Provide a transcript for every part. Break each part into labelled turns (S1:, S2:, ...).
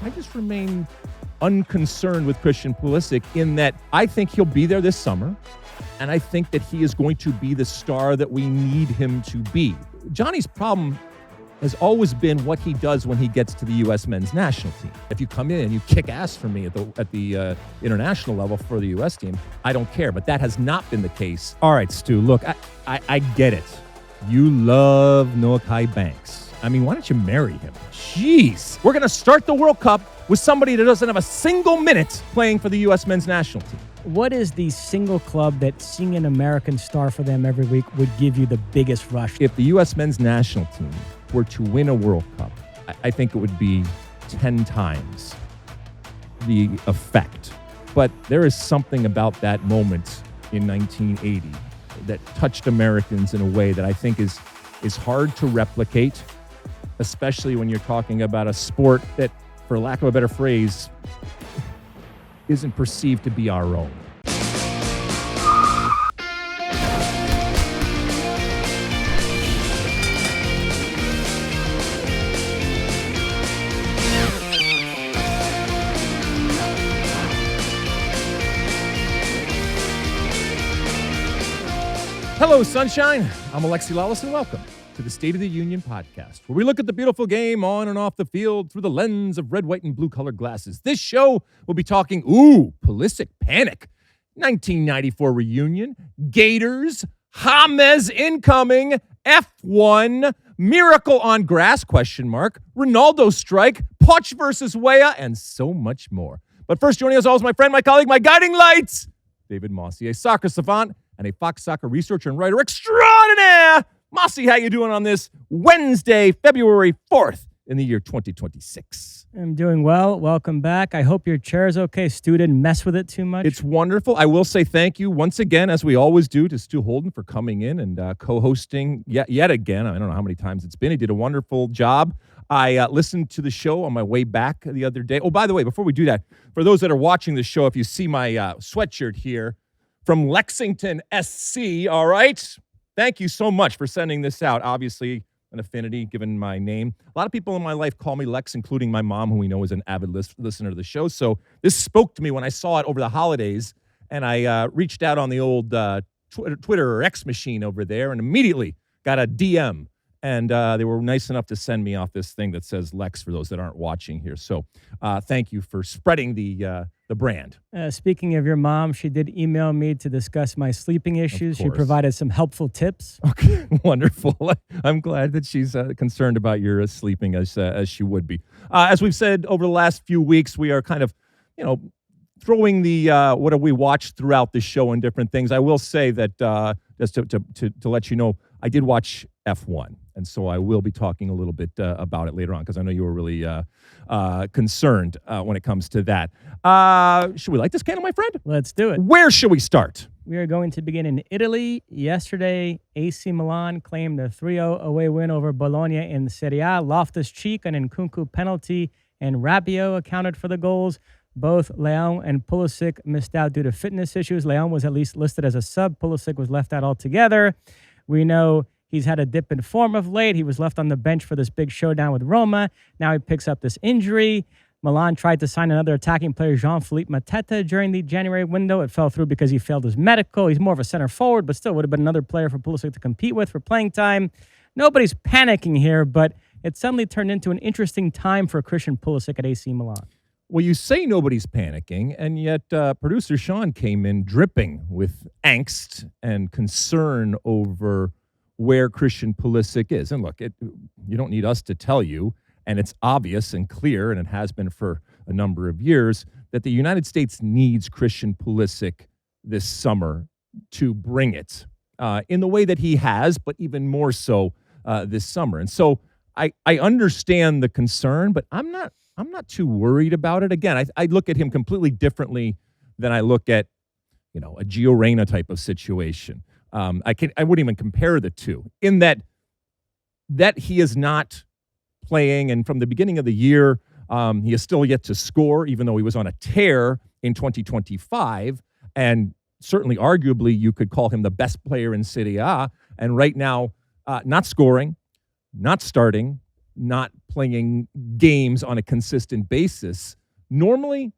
S1: I just remain unconcerned with Christian Pulisic in that I think he'll be there this summer, and I think that he is going to be the star that we need him to be. Johnny's problem has always been what he does when he gets to the U.S. men's national team. If you come in and you kick ass for me at the international level for the U.S. team, I don't care. But that has not been the case. All right, Stu, look, I get it. You love Noahkai Banks. I mean, why don't you marry him? Jeez. We're going to start the World Cup with somebody that doesn't have a single minute playing for the U.S. men's national team.
S2: What is the single club that seeing an American star for them every week would give you the biggest rush?
S1: If the U.S. men's national team were to win a World Cup, I think it would be 10 times the effect. But there is something about that moment in 1980 that touched Americans in a way that I think is hard to replicate, especially when you're talking about a sport that, for lack of a better phrase, isn't perceived to be our own. Hello, sunshine. I'm Alexi, Lalas, and welcome to the State of the Union podcast, where we look at the beautiful game on and off the field through the lens of red, white, and blue-colored glasses. This show, we'll be talking, Pulisic panic, 1994 reunion, Gators, James incoming, F1, miracle on grass, ? Ronaldo strike, Poch versus Weah, and so much more. But first, joining us all is my friend, my colleague, my guiding light, David Mosse, a soccer savant and a Fox Soccer researcher and writer extraordinaire. Mosse, how you doing on this Wednesday, February 4th in the year 2026?
S2: I'm doing well. Welcome back. I hope your chair is okay. Stu didn't mess with it too much.
S1: It's wonderful. I will say thank you once again, as we always do, to Stu Holden for coming in and co-hosting yet again. I don't know how many times it's been. He did a wonderful job. I listened to the show on my way back the other day. Oh, by the way, before we do that, for those that are watching the show, if you see my sweatshirt here from Lexington SC, all right? Thank you so much for sending this out. Obviously, an affinity given my name. A lot of people in my life call me Lex, including my mom, who we know is an avid listener to the show. So this spoke to me when I saw it over the holidays, and I reached out on the old Twitter or X machine over there and immediately got a DM. And they were nice enough to send me off this thing that says Lex for those that aren't watching here. So thank you for spreading the brand.
S2: Speaking of your mom, she did email me to discuss my sleeping issues. She provided some helpful tips.
S1: Okay, wonderful. I'm glad that she's concerned about your sleeping as she would be. As we've said over the last few weeks, we are kind of, throwing the what have we watched throughout the show and different things. I will say that just to let you know, I did watch F1. And so I will be talking a little bit about it later on because I know you were really concerned when it comes to that. Should we light this candle, my friend?
S2: Let's do it.
S1: Where should we start?
S2: We are going to begin in Italy. Yesterday, AC Milan claimed a 3-0 away win over Bologna in Serie A. Loftus-Cheek, an Nkunku penalty, and Rabiot accounted for the goals. Both Leão and Pulisic missed out due to fitness issues. Leão was at least listed as a sub. Pulisic was left out altogether. We know he's had a dip in form of late. He was left on the bench for this big showdown with Roma. Now he picks up this injury. Milan tried to sign another attacking player, Jean-Philippe Mateta, during the January window. It fell through because he failed his medical. He's more of a center forward, but still would have been another player for Pulisic to compete with for playing time. Nobody's panicking here, but it suddenly turned into an interesting time for Christian Pulisic at AC Milan.
S1: Well, you say nobody's panicking, and yet producer Sean came in dripping with angst and concern over where Christian Pulisic is. And look, you don't need us to tell you, and it's obvious and clear, and it has been for a number of years, that the United States needs Christian Pulisic this summer to bring it in the way that he has, but even more so this summer. And so I understand the concern, but I'm not too worried about it. Again, I look at him completely differently than I look at, a Gio Reyna type of situation. I wouldn't even compare the two in that he is not playing, and from the beginning of the year, he is still yet to score, even though he was on a tear in 2025, and certainly, arguably, you could call him the best player in Serie A, and right now, not scoring, not starting, not playing games on a consistent basis. Normally,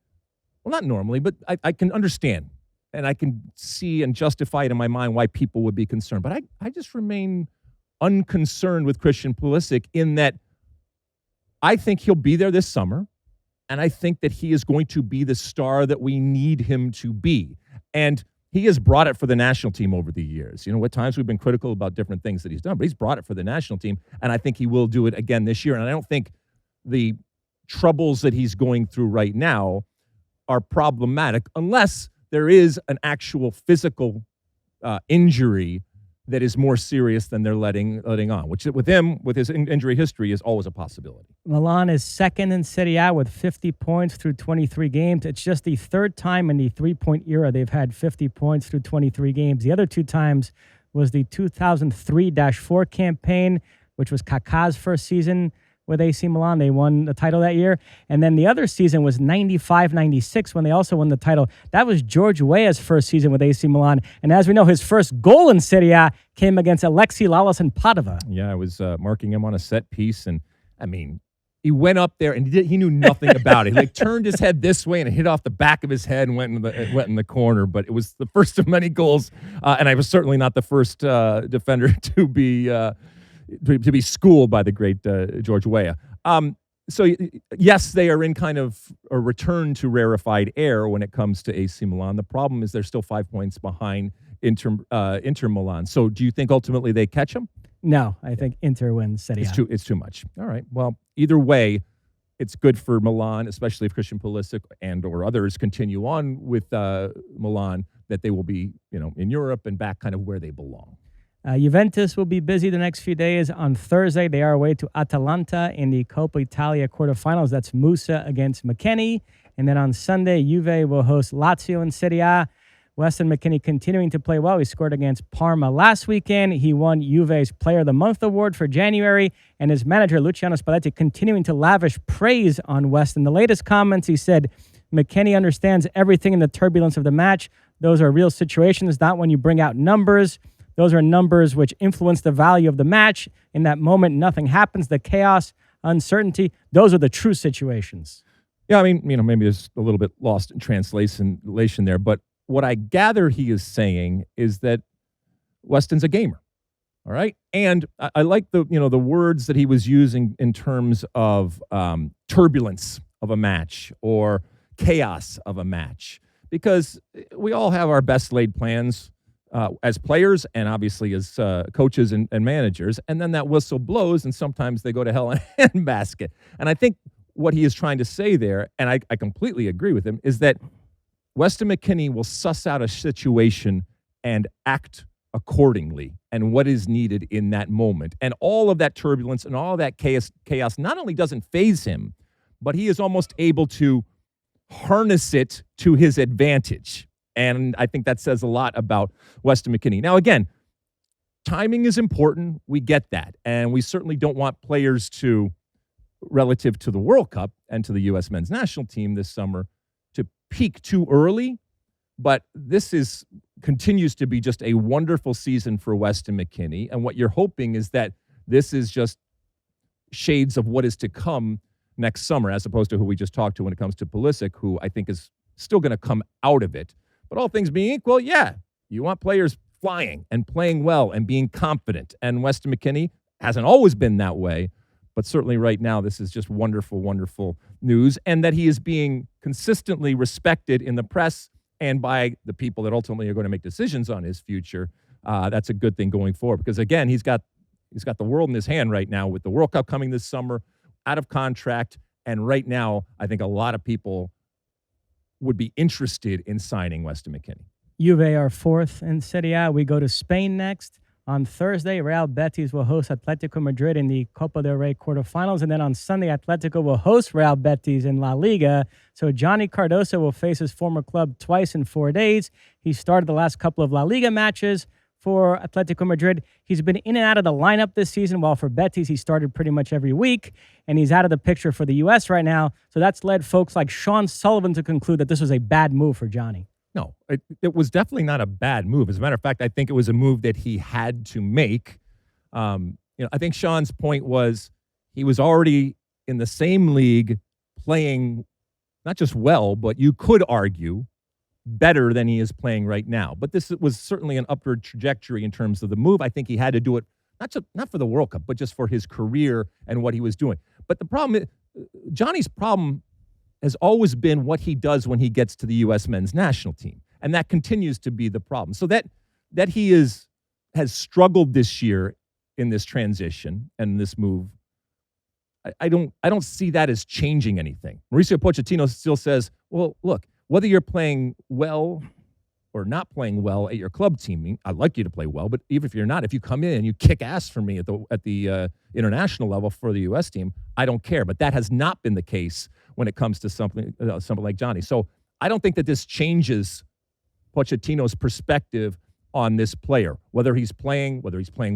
S1: well, not normally, but I can understand and I can see and justify it in my mind why people would be concerned. But I just remain unconcerned with Christian Pulisic in that I think he'll be there this summer, and I think that he is going to be the star that we need him to be. And he has brought it for the national team over the years. At times we've been critical about different things that he's done, but he's brought it for the national team, and I think he will do it again this year. And I don't think the troubles that he's going through right now are problematic unless there is an actual physical injury that is more serious than they're letting on, which with him, with his injury history, is always a possibility.
S2: Milan is second in Serie A with 50 points through 23 games. It's just the third time in the three-point era they've had 50 points through 23 games. The other two times was the 2003-4 campaign, which was Kaká's first season with AC Milan. They won the title that year. And then the other season was 95-96 when they also won the title. That was George Weah's first season with AC Milan. And as we know, his first goal in Serie A came against Alexi, Lalas, and Padova.
S1: Yeah, I was marking him on a set piece. And, I mean, he went up there and he knew nothing about it. He turned his head this way and it hit off the back of his head and went in the corner. But it was the first of many goals. And I was certainly not the first defender to be schooled by the great George Weah. So, yes, they are in kind of a return to rarefied air when it comes to AC Milan. The problem is they're still 5 points behind Inter Milan. So do you think ultimately they catch them?
S2: No, I think Inter wins Serie A.
S1: It's too much. All right. Well, either way, it's good for Milan, especially if Christian Pulisic and or others continue on with Milan, that they will be, in Europe and back kind of where they belong.
S2: Juventus will be busy the next few days. On Thursday, they are away to Atalanta in the Coppa Italia quarterfinals. That's Mosse against McKennie. And then on Sunday, Juve will host Lazio in Serie A. Weston McKennie continuing to play well. He scored against Parma last weekend. He won Juve's Player of the Month award for January. And his manager, Luciano Spalletti, continuing to lavish praise on Weston. The latest comments, he said, McKennie understands everything in the turbulence of the match. Those are real situations, not when you bring out numbers. Those are numbers which influence the value of the match. In that moment, nothing happens. The chaos, uncertainty, those are the true situations.
S1: Yeah, I mean, maybe there's a little bit lost in translation there, but what I gather he is saying is that Weston's a gamer, all right? And I like the words that he was using in terms of turbulence of a match or chaos of a match, because we all have our best laid plans as players and obviously as coaches and managers, and then that whistle blows and sometimes they go to hell in a handbasket. And I think what he is trying to say there, and I completely agree with him, is that Weston McKennie will suss out a situation and act accordingly and what is needed in that moment. And all of that turbulence and all of that chaos not only doesn't faze him, but he is almost able to harness it to his advantage. And I think that says a lot about Weston McKennie. Now, again, timing is important. We get that. And we certainly don't want players to, relative to the World Cup and to the U.S. men's national team this summer, to peak too early. But this continues to be just a wonderful season for Weston McKennie. And what you're hoping is that this is just shades of what is to come next summer, as opposed to who we just talked to when it comes to Pulisic, who I think is still going to come out of it. But all things being equal, yeah, you want players flying and playing well and being confident. And Weston McKennie hasn't always been that way, but certainly right now this is just wonderful, wonderful news. And that he is being consistently respected in the press and by the people that ultimately are going to make decisions on his future. That's a good thing going forward, because again, he's got the world in his hand right now with the World Cup coming this summer, out of contract. And right now, I think a lot of people would be interested in signing Weston McKennie.
S2: Juve are fourth in Serie A. We go to Spain next. On Thursday, Real Betis will host Atlético Madrid in the Copa del Rey quarterfinals. And then on Sunday, Atlético will host Real Betis in La Liga. So Johnny Cardoso will face his former club twice in 4 days. He started the last couple of La Liga matches for Atlético Madrid. He's been in and out of the lineup this season, while for Betis, he started pretty much every week, and he's out of the picture for the U.S. right now. So that's led folks like Sean Sullivan to conclude that this was a bad move for Johnny.
S1: No, it was definitely not a bad move. As a matter of fact, I think it was a move that he had to make. I think Sean's point was he was already in the same league playing not just well, but you could argue better than he is playing right now. But this was certainly an upward trajectory in terms of the move. I think he had to do it not for the World Cup, but just for his career and what he was doing. But the problem is, Johnny's problem has always been what he does when he gets to the U.S. men's national team. And that continues to be the problem. So that he has struggled this year in this transition and this move, I don't see that as changing anything. Mauricio Pochettino still says, well, look, whether you're playing well or not playing well at your club team, I'd like you to play well, but even if you're not, if you come in and you kick ass for me at the international level for the U.S. team, I don't care. But that has not been the case when it comes to something like Johnny. So I don't think that this changes Pochettino's perspective on this player, whether he's playing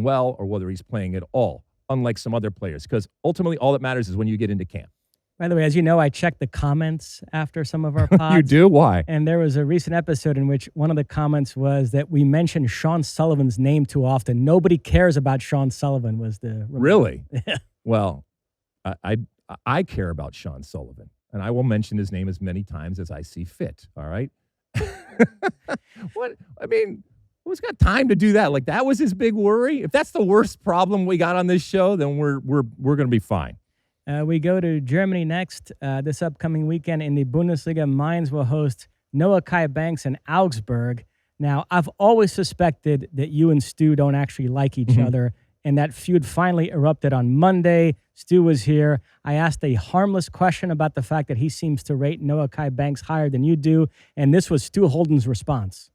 S1: well, or whether he's playing at all, unlike some other players, because ultimately all that matters is when you get into camp.
S2: By the way, as you know, I checked the comments after some of our pods.
S1: You do? Why?
S2: And there was a recent episode in which one of the comments was that we mentioned Sean Sullivan's name too often. Nobody cares about Sean Sullivan was the...
S1: Really? Well, I care about Sean Sullivan, and I will mention his name as many times as I see fit, all right? What? I mean, who's got time to do that? Like, that was his big worry? If that's the worst problem we got on this show, then we're going to be fine.
S2: We go to Germany next. This upcoming weekend in the Bundesliga, Mainz will host Noahkai Banks and Augsburg. Now, I've always suspected that you and Stu don't actually like each other, and that feud finally erupted on Monday. Stu was here. I asked a harmless question about the fact that he seems to rate Noahkai Banks higher than you do, and this was Stu Holden's response.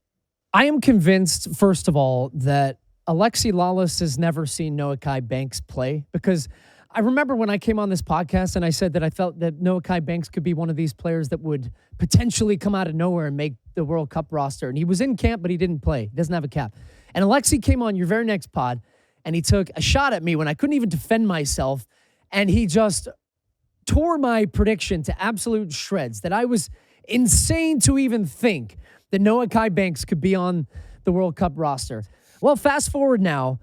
S3: I am convinced, first of all, that Alexi Lalas has never seen Noahkai Banks play, because I remember when I came on this podcast and I said that I felt that Noahkai Banks could be one of these players that would potentially come out of nowhere and make the World Cup roster. And he was in camp, but he didn't play. He doesn't have a cap. And Alexi came on your very next pod, and he took a shot at me when I couldn't even defend myself. And he just tore my prediction to absolute shreds, that I was insane to even think that Noahkai Banks could be on the World Cup roster. Well, fast forward now,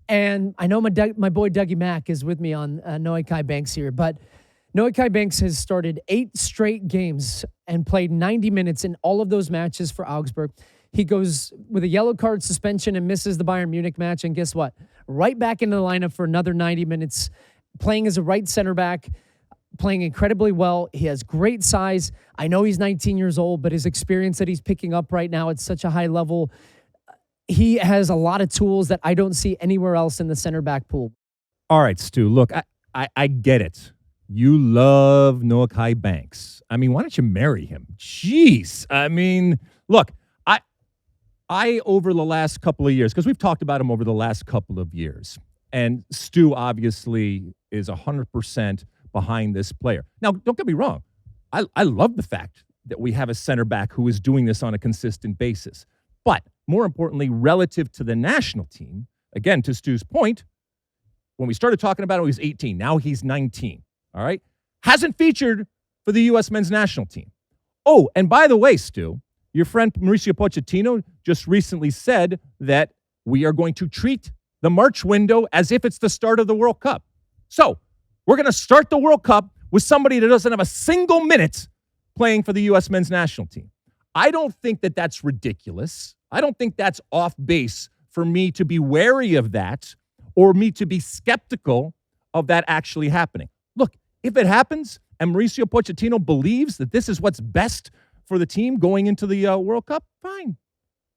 S3: and I know my boy Dougie Mack is with me on Noahkai Banks here, but Noahkai Banks has started 8 straight games and played 90 minutes in all of those matches for Augsburg. He goes with a yellow card suspension and misses the Bayern Munich match, and guess what? Right back into the lineup for another 90 minutes, playing as a right center back, playing incredibly well. He has great size. I know he's 19 years old, but his experience that he's picking up right now at such a high level, he has a lot of tools that I don't see anywhere else in the center back pool.
S1: All right, Stu, look, I get it. You love Noahkai Banks. I mean, why don't you marry him? Jeez. I mean, look, I over the last couple of years, because we've talked about him over the last couple of years, and Stu obviously is 100% behind this player. Now, don't get me wrong. I love the fact that we have a center back who is doing this on a consistent basis. But more importantly, relative to the national team, again, to Stu's point, when we started talking about him, he was 18. Now he's 19. All right? Hasn't featured for the U.S. men's national team. Oh, and by the way, Stu, your friend Mauricio Pochettino just recently said that we are going to treat the March window as if it's the start of the World Cup. So we're going to start the World Cup with somebody that doesn't have a single minute playing for the U.S. men's national team. I don't think that that's ridiculous. I don't think that's off base for me to be wary of that or me to be skeptical of that actually happening. Look, if it happens and Mauricio Pochettino believes that this is what's best for the team going into the World Cup, fine.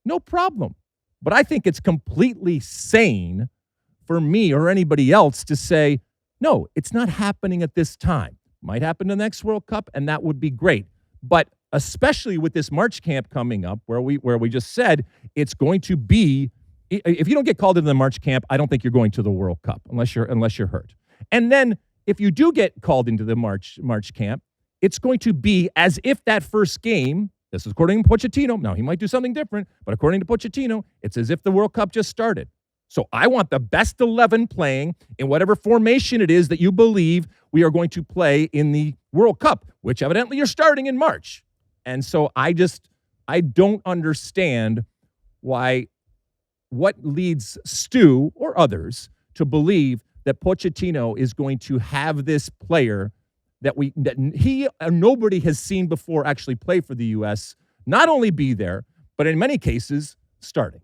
S1: No problem. But I think it's completely sane for me or anybody else to say, no, it's not happening at this time. Might happen in the next World Cup, and that would be great. But especially with this March camp coming up, where we just said it's going to be, if you don't get called into the March camp, I don't think you're going to the World Cup unless you're hurt. And then if you do get called into the March camp, it's going to be as if that first game, this is according to Pochettino, now he might do something different, but according to Pochettino, it's as if the World Cup just started. So I want the best 11 playing in whatever formation it is that you believe we are going to play in the World Cup, which evidently you're starting in March. And so I don't understand what leads Stu or others to believe that Pochettino is going to have this player that he nobody has seen before actually play for the U.S., not only be there, but in many cases, starting.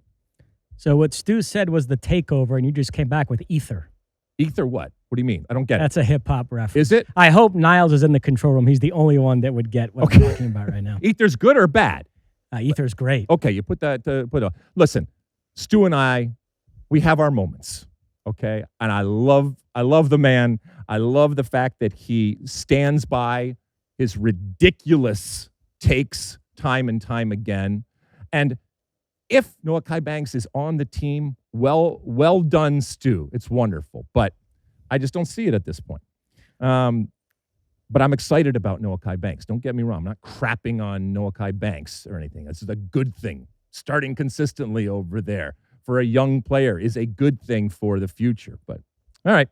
S2: So what Stu said was the takeover, and you just came back with Ether.
S1: Ether what? What do you mean? I don't get
S2: That's a hip-hop reference.
S1: Is it?
S2: I hope Niles is in the control room. He's the only one that would get what I'm talking about right now.
S1: Ether's good or bad?
S2: Ether's great.
S1: Okay, you put that. Listen, Stu and I, we have our moments. Okay, and I love the man. I love the fact that he stands by his ridiculous takes time and time again. And if Noahkai Banks is on the team, well done, Stu. It's wonderful, but I just don't see it at this point. But I'm excited about Noahkai Banks. Don't get me wrong. I'm not crapping on Noahkai Banks or anything. This is a good thing. Starting consistently over there for a young player is a good thing for the future. But all right.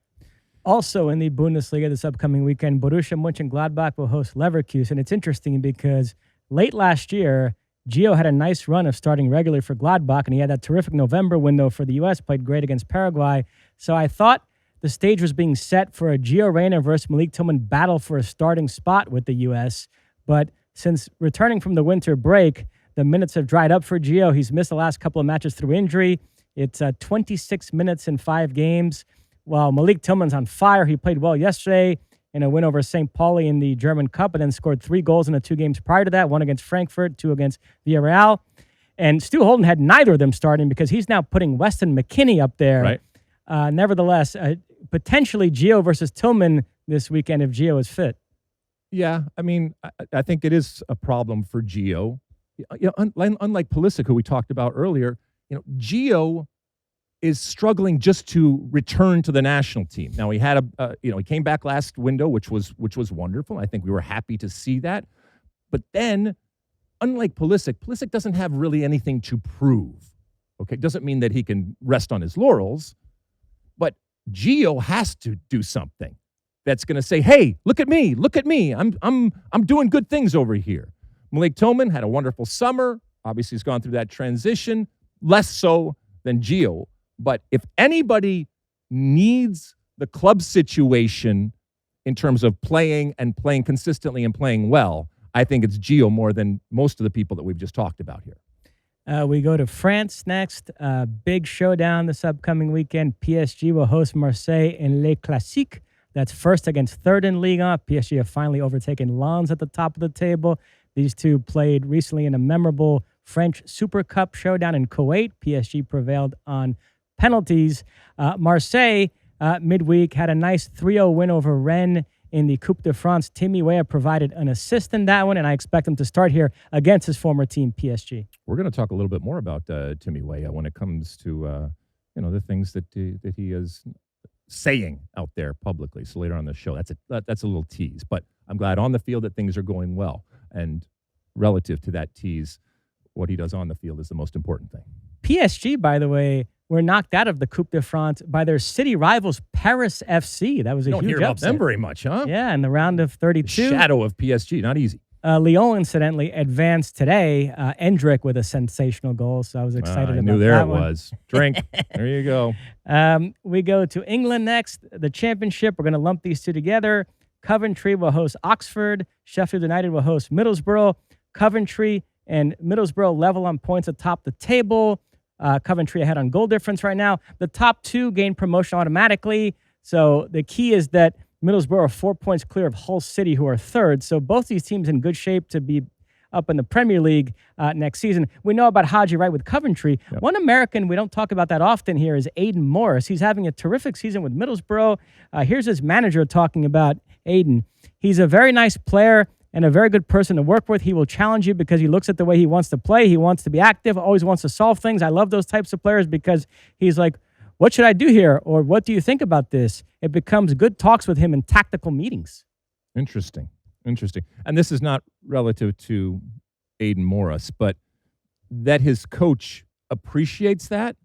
S2: Also in the Bundesliga this upcoming weekend, Borussia Mönchengladbach will host Leverkusen. It's interesting because late last year, Gio had a nice run of starting regularly for Gladbach, and he had that terrific November window for the U.S., played great against Paraguay. So I thought the stage was being set for a Gio Reyna versus Malik Tillman battle for a starting spot with the U.S. But since returning from the winter break, the minutes have dried up for Gio. He's missed the last couple of matches through injury. It's 26 minutes in 5 games. While Malik Tillman's on fire, he played well yesterday in a win over St. Pauli in the German Cup, and then scored 3 goals in the 2 games prior to that, 1 against Frankfurt, 2 against Villarreal. And Stu Holden had neither of them starting because he's now putting Weston McKennie up there.
S1: Right.
S2: Nevertheless, potentially Gio versus Tillman this weekend if Gio is fit.
S1: Yeah, I mean, I think it is a problem for Gio. Unlike Pulisic, who we talked about earlier, Gio is struggling just to return to the national team. Now he had he came back last window, which was wonderful. I think we were happy to see that. But then, unlike Pulisic doesn't have really anything to prove. Okay, doesn't mean that he can rest on his laurels, but Gio has to do something that's going to say, "Hey, look at me! I'm doing good things over here." Malik Tillman had a wonderful summer. Obviously, he's gone through that transition, less so than Gio. But if anybody needs the club situation in terms of playing consistently and playing well, I think it's Gio more than most of the people that we've just talked about here.
S2: We go to France next. Big showdown this upcoming weekend. PSG will host Marseille in Les Classiques. That's first against third in Liga. PSG have finally overtaken Lens at the top of the table. These two played recently in a memorable French Super Cup showdown in Kuwait. PSG prevailed on penalties. Marseille, midweek, had a nice 3-0 win over Rennes in the Coupe de France. Tim Weah provided an assist in that one, and I expect him to start here against his former team, PSG.
S1: We're going to talk a little bit more about Tim Weah when it comes to the things that he is saying out there publicly. So later on the show, that's a little tease. But I'm glad on the field that things are going well. And relative to that tease, what he does on the field is the most important thing.
S2: PSG, by the way, were knocked out of the Coupe de France by their city rivals, Paris FC. That was a huge upset.
S1: You don't hear about them very much, huh?
S2: Yeah, in the round of 32.
S1: The shadow of PSG, not easy.
S2: Lyon, incidentally, advanced today. Endrick with a sensational goal, so I was excited about that.
S1: I knew there it
S2: one.
S1: was. Drink. There you go.
S2: We go to England next. The Championship, we're going to lump these two together. Coventry will host Oxford. Sheffield United will host Middlesbrough. Coventry and Middlesbrough level on points atop the table. Coventry ahead on goal difference right now. The top 2 gain promotion automatically. So the key is that Middlesbrough are 4 points clear of Hull City, who are third. So both these teams in good shape to be up in the Premier League next season. We know about Haji Wright with Coventry. Yep. One American we don't talk about that often here is Aiden Morris. He's having a terrific season with Middlesbrough. Here's his manager talking about Aiden. He's a very nice player and a very good person to work with. He will challenge you because he looks at the way he wants to play. He wants to be active, always wants to solve things. I love those types of players because he's like, what should I do here? Or what do you think about this? It becomes good talks with him in tactical meetings.
S1: Interesting. And this is not relative to Aiden Morris, but that his coach appreciates that.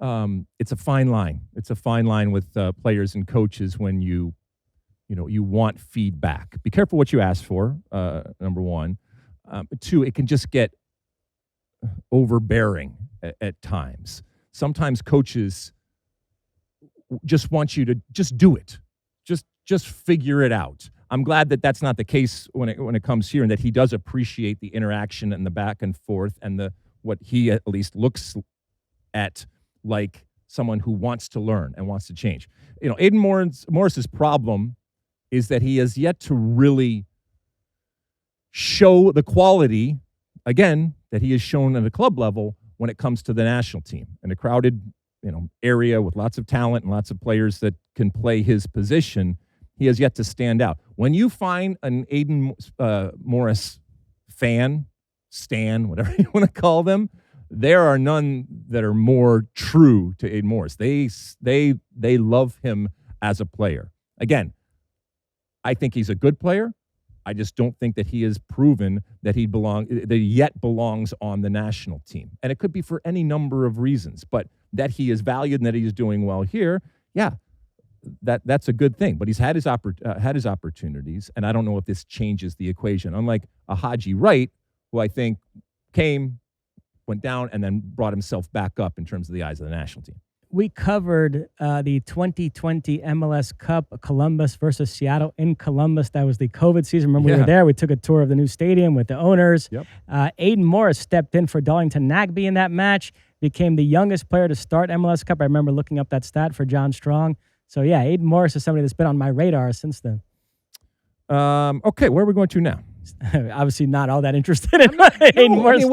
S1: It's a fine line. It's a fine line with players and coaches when you want feedback. Be careful what you ask for, number one. 2, it can just get overbearing at times. Sometimes coaches just wants you to just do it. Just figure it out. I'm glad that that's not the case when it comes here, and that he does appreciate the interaction and the back and forth and what he at least looks at like someone who wants to learn and wants to change. Aiden Morris's problem is that he has yet to really show the quality, again, that he has shown at a club level when it comes to the national team. In a crowded, area with lots of talent and lots of players that can play his position, he has yet to stand out. When you find an Aiden Morris fan, stan, whatever you want to call them, there are none that are more true to Aiden Morris. They love him as a player. Again, I think he's a good player. I just don't think that he has proven that he yet belongs on the national team. And it could be for any number of reasons, but that he is valued and that he is doing well here, yeah, that's a good thing. But he's had his opportunities, and I don't know if this changes the equation. Unlike a Haji Wright, who I think went down and then brought himself back up in terms of the eyes of the national team.
S2: We covered the 2020 MLS Cup, Columbus versus Seattle in Columbus. That was the COVID season. Remember, we were there. We took a tour of the new stadium with the owners.
S1: Yep.
S2: Aiden Morris stepped in for Darlington Nagbe in that match, became the youngest player to start MLS Cup. I remember looking up that stat for John Strong. So, yeah, Aiden Morris is somebody that's been on my radar since then.
S1: Okay, where are we going to now?
S2: Obviously not all that interested in Aiden Morris.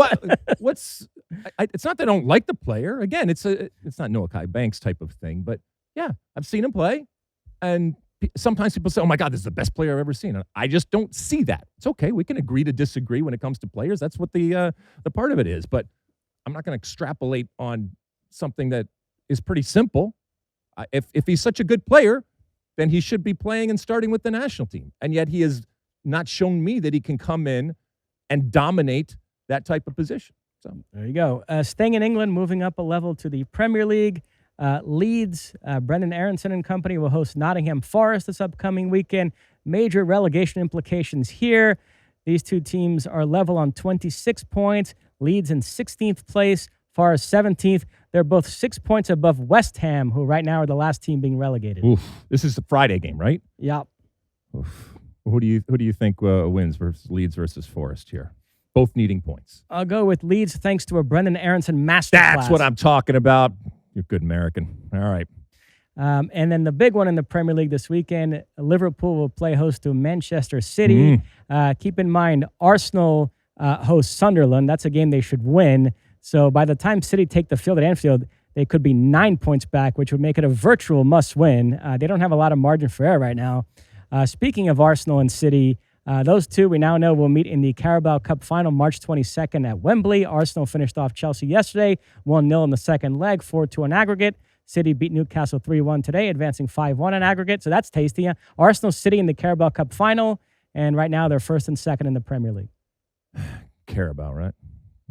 S1: What's... it's not that I don't like the player. Again, it's not Noahkai Banks type of thing, but yeah, I've seen him play, and sometimes people say, "Oh my God, this is the best player I've ever seen." And I just don't see that. It's okay. We can agree to disagree when it comes to players. That's what the part of it is. But I'm not going to extrapolate on something that is pretty simple. If he's such a good player, then he should be playing and starting with the national team. And yet he has not shown me that he can come in and dominate that type of position. So
S2: there you go. Staying in England, moving up a level to the Premier League. Leeds, Brendan Aronson and company will host Nottingham Forest this upcoming weekend. Major relegation implications here. These two teams are level on 26 points. Leeds in 16th place, Forest 17th. They're both 6 points above West Ham, who right now are the last team being relegated.
S1: Oof. This is the Friday game, right?
S2: Yep.
S1: Oof. Who do you think wins versus Leeds versus Forest here? Both needing points.
S2: I'll go with Leeds thanks to a Brendan Aronson masterclass.
S1: That's what I'm talking about. You're a good American. All right.
S2: And then the big one in the Premier League this weekend, Liverpool will play host to Manchester City. Keep in mind, Arsenal hosts Sunderland. That's a game they should win. So by the time City take the field at Anfield, they could be 9 points back, which would make it a virtual must-win. They don't have a lot of margin for error right now. Speaking of Arsenal and City, those two we now know will meet in the Carabao Cup final March 22nd at Wembley. Arsenal finished off Chelsea yesterday, 1-0 in the second leg, 4-2 in aggregate. City beat Newcastle 3-1 today, advancing 5-1 in aggregate. So that's tasty. Arsenal City in the Carabao Cup final, and right now they're first and second in the Premier League.
S1: Carabao, right?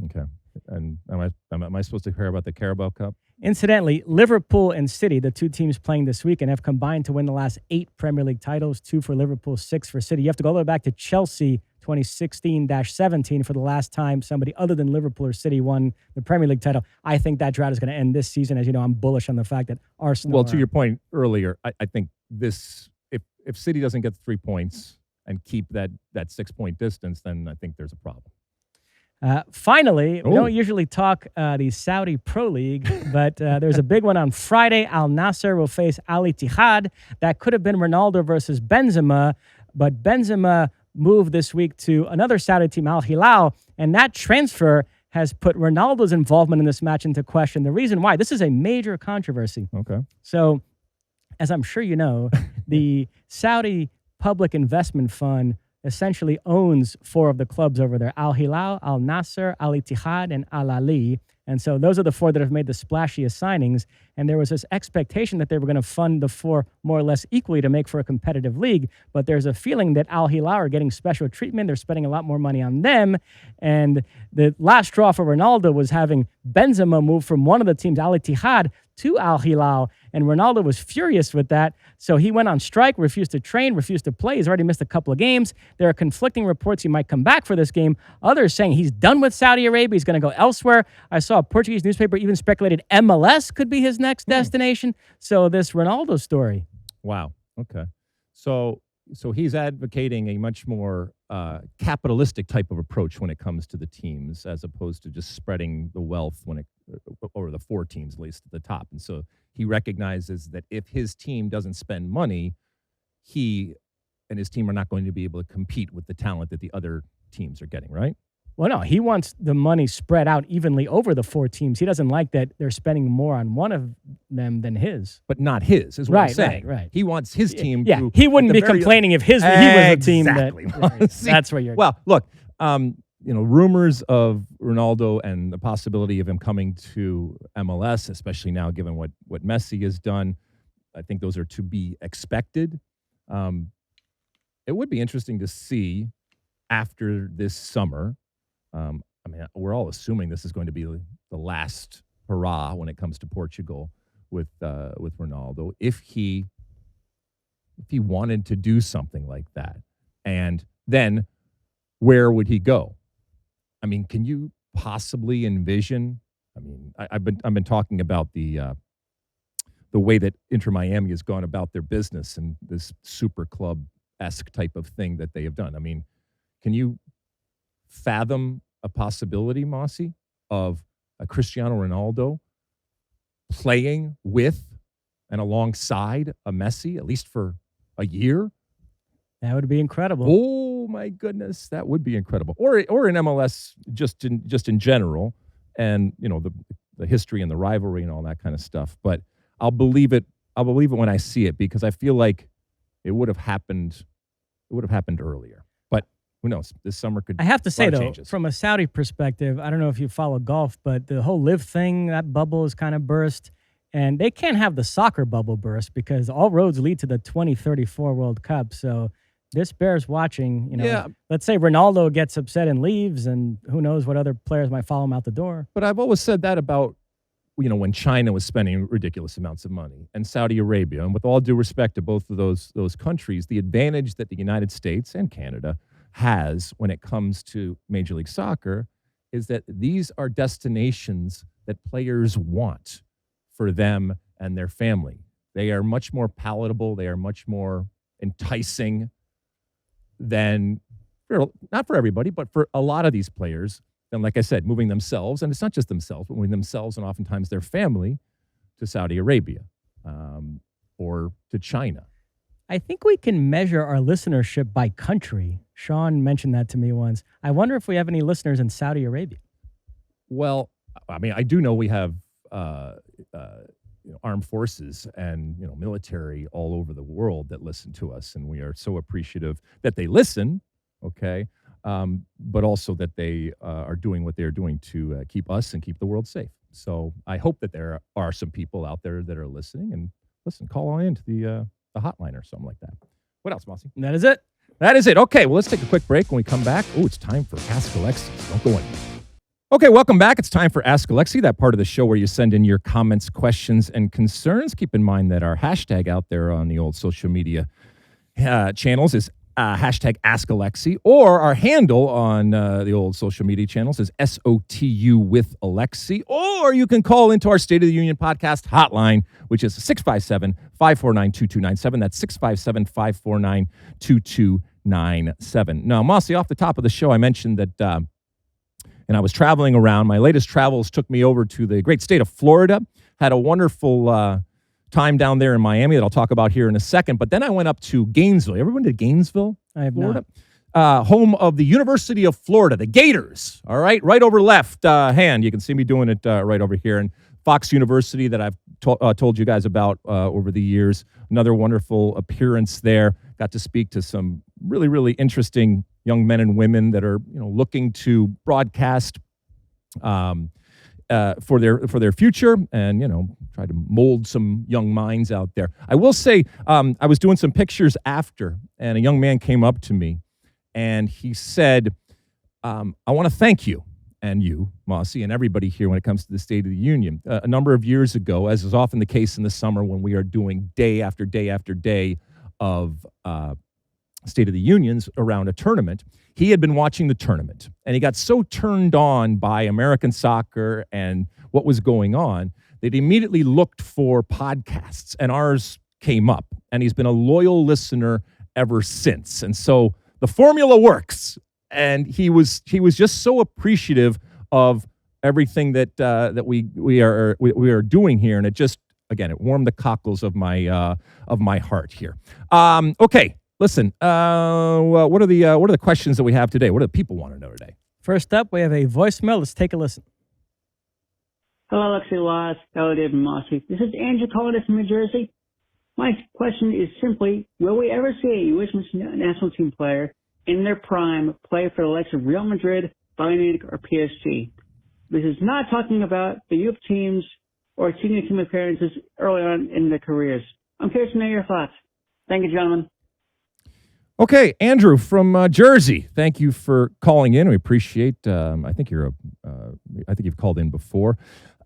S1: Okay. And am I supposed to care about the Carabao Cup?
S2: Incidentally, Liverpool and City, the two teams playing this weekend, have combined to win the last 8 Premier League titles, 2 for Liverpool, 6 for City. You have to go all the way back to Chelsea 2016-17 for the last time somebody other than Liverpool or City won the Premier League title. I think that drought is going to end this season. As you know, I'm bullish on the fact that Arsenal...
S1: Well, to your point earlier, I think this, if City doesn't get the 3 points and keep that 6-point distance, then I think there's a problem.
S2: Finally, we don't usually talk the Saudi Pro League, but there's a big one on Friday. Al Nassr will face Al Ittihad. That could have been Ronaldo versus Benzema, but Benzema moved this week to another Saudi team, Al Hilal, and that transfer has put Ronaldo's involvement in this match into question. The reason why, this is a major controversy.
S1: Okay.
S2: So, as I'm sure you know, the Saudi Public Investment Fund essentially owns 4 of the clubs over there: Al Hilal, Al Nassr, Al Ittihad, and Al Ahly. And so those are the 4 that have made the splashiest signings. And there was this expectation that they were going to fund the 4 more or less equally to make for a competitive league. But there's a feeling that Al Hilal are getting special treatment. They're spending a lot more money on them. And the last straw for Ronaldo was having Benzema move from one of the teams, Al Ittihad, to Al Hilal, and Ronaldo was furious with that. So he went on strike, refused to train, refused to play. He's already missed a couple of games. There are conflicting reports he might come back for this game. Others saying he's done with Saudi Arabia. He's going to go elsewhere. I saw a Portuguese newspaper even speculated MLS could be his next destination. So this Ronaldo story.
S1: Wow. Okay. So he's advocating a much more capitalistic type of approach when it comes to the teams, as opposed to just spreading the wealth over the 4 teams, at least at the top. And so he recognizes that if his team doesn't spend money, he and his team are not going to be able to compete with the talent that the other teams are getting, right?
S2: Well, no, he wants the money spread out evenly over the 4 teams. He doesn't like that they're spending more on one of them than his.
S1: But not his, is what I'm saying.
S2: Right.
S1: He wants his team
S2: Yeah,
S1: to...
S2: he wouldn't be complaining if he was the team that...
S1: Exactly. See,
S2: that's what you're...
S1: Well, look, rumors of Ronaldo and the possibility of him coming to MLS, especially now given what Messi has done, I think those are to be expected. It would be interesting to see after this summer... we're all assuming this is going to be the last hurrah when it comes to Portugal with Ronaldo. If he wanted to do something like that, and then where would he go? I mean, can you possibly envision? I mean, I've been talking about the way that Inter Miami has gone about their business and this super club-esque type of thing that they have done. I mean, can you fathom a possibility, Mosse, of a Cristiano Ronaldo playing with and alongside a Messi, at least for a year?
S2: That would be incredible.
S1: Oh my goodness, that would be incredible. Or in MLS just in general, and the history and the rivalry and all that kind of stuff. But I'll believe it. I'll believe it when I see it, because I feel like it would have happened. It would have happened earlier. Who knows? This summer could.
S2: I have to say, though,
S1: changes.
S2: From a Saudi perspective, I don't know if you follow golf, but the whole live thing, that bubble is kind of burst. And they can't have the soccer bubble burst because all roads lead to the 2034 World Cup. So this bears watching. Let's say Ronaldo gets upset and leaves, and who knows what other players might follow him out the door.
S1: But I've always said that about, when China was spending ridiculous amounts of money, and Saudi Arabia. And with all due respect to both of those countries, the advantage that the United States and Canada has when it comes to Major League Soccer is that these are destinations that players want for them and their family. They are much more palatable. They are much more enticing than, not for everybody, but for a lot of these players. And like I said, moving themselves, and it's not just themselves, but moving themselves and oftentimes their family to Saudi Arabia or to China.
S2: I think we can measure our listenership by country. Sean mentioned that to me once. I wonder if we have any listeners in Saudi Arabia.
S1: Well, I mean, I do know we have armed forces and military all over the world that listen to us, and we are so appreciative that they listen. Okay, but also that they are doing what they're doing to keep us and keep the world safe. So I hope that there are some people out there that are listening, and call on into the hotline or something like that. What else, Mosse?
S2: That is it.
S1: That is it. Okay, well, let's take a quick break. When we come back, it's time for Ask Alexi. Don't go anywhere. Okay, welcome back. It's time for Ask Alexi, that part of the show where you send in your comments, questions, and concerns. Keep in mind that our hashtag out there on the old social media channels is hashtag AskAlexi, or our handle on the old social media channels is SOTU with Alexi, or you can call into our State of the Union podcast hotline, which is 657-549-2297. That's 657-549-2297. Now, Mosse, off the top of the show, I mentioned that, and I was traveling around. My latest travels took me over to the great state of Florida. Had a wonderful time down there in Miami that I'll talk about here in a second. But then I went up to Gainesville. Everyone to Gainesville?
S2: I have
S1: Florida? Home of the University of Florida, the Gators. All right, right over left hand. You can see me doing it right over here. And Fox University that I've told you guys about over the years. Another wonderful appearance there. Got to speak to some really, really interesting young men and women that are looking to broadcast for their future, and try to mold some young minds out there. I will say, I was doing some pictures after, and a young man came up to me, and he said, "I want to thank you." and you, Mosse, and everybody here when it comes to the State of the Union. A number of years ago, as is often the case in the summer when we are doing day after day after day of State of the Unions around a tournament, he had been watching the tournament, and he got so turned on by American soccer and what was going on that he immediately looked for podcasts, and ours came up, and he's been a loyal listener ever since. And so the formula works, and he was just so appreciative of everything that we are doing here, and it just, again, it warmed the cockles of my heart here. Okay, listen. What are the questions that we have today? What do the people want to know today?
S2: First up, we have a voicemail. Let's take a listen.
S4: Hello, Alexi, Lalas, hello, David Mosse. This is Andrew calling us from New Jersey. My question is simply, will we ever see a U.S. national team player in their prime play for the likes of Real Madrid, Bayern Munich, or PSG? This is not talking about the youth teams or senior team appearances early on in their careers. I'm curious to know your thoughts. Thank you, gentlemen.
S1: Okay, Andrew from Jersey. Thank you for calling in. We appreciate. I think you've called in before.